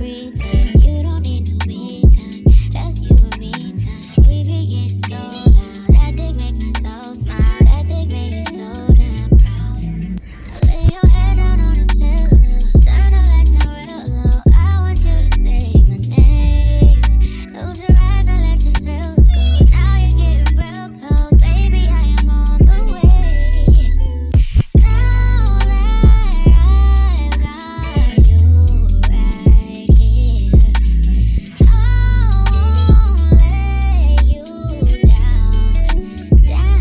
free time. You don't need no me time. That's you and me time. We be getting so loud. That dick make my soul smile. That dick make me so damn proud. Now lay your head down on the pillow. Turn the lights down real low. I want you to say my name. Close your eyes and let your feels go. Now you're getting real close. Baby, I am on the way. Now that I've got you right here, I won't let you down.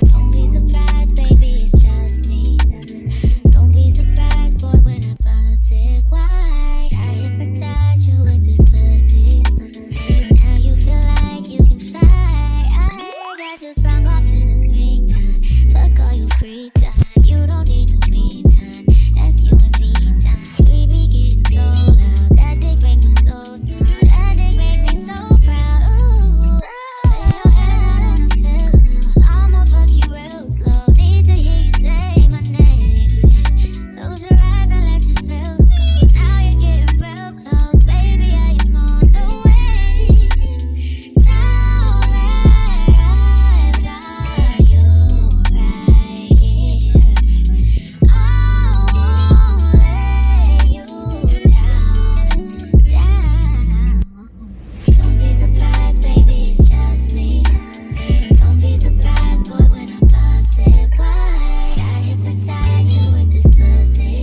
Don't be surprised, baby, it's just me. Don't be surprised, boy, when I bust it wide. I hypnotize you with this pussy. Now you feel like you can fly. I got you sprung off in the springtime. Fuck all your free time. You don't need no me time. That's you and me time. We be getting so loud. That dick make my soul smile. That dick make me so proud. Ooh, lay your head out on the pillow. I'ma fuck you real slow. Need to hear you say my name. Close your eyes and let your feels go. Now you're getting real close. Baby, I am on the way. Now that I've got you right here, I won't let you down. Don't be surprised, baby, it's just me. Don't be surprised, boy, when I bust it wide. I hypnotize you with this pussy.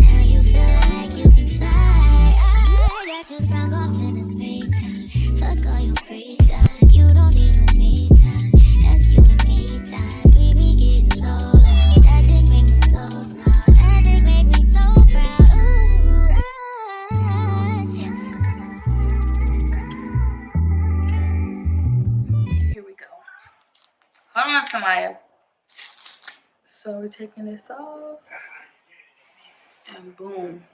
Now you feel like you can fly. I got you sprung off in the springtime. Fuck all your free time. You don't need no me time. That's you and me time. We be getting so loud. That dick make me so smile. That dick make me so proud. Ooh, Here we go. Hold on, Samaya. So we're taking this off. And boom.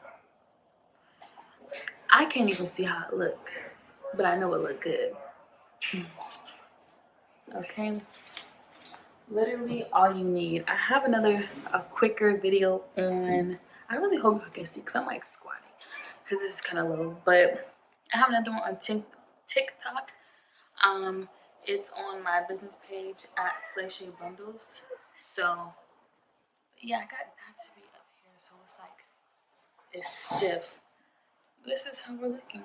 I can't even see how it look. But I know it look good. Okay. Literally all you need. I have a quicker video on. I really hope you can see because I'm like squatting. Because this is kind of low. But I have another one on TikTok. It's on my business page at Shay Bundles. So yeah, I got to be up here, so it's like it's stiff. This is how we're looking.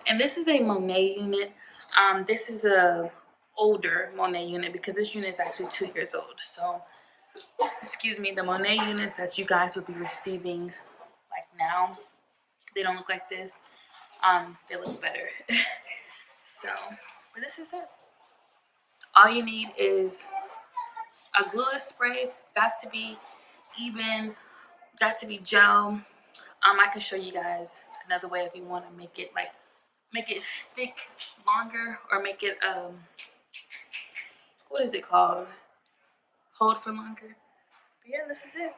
And this is a Monet unit. This is a older Monet unit because this unit is actually 2 years old. So excuse me, the Monet units that you guys will be receiving like now, they don't look like this. They look better. So, but this is it. All you need is a glueless spray. Got to be even, got to be gel. I can show you guys another way if you want to make it stick longer or make it what is it called? Hold for longer. But yeah, this is it.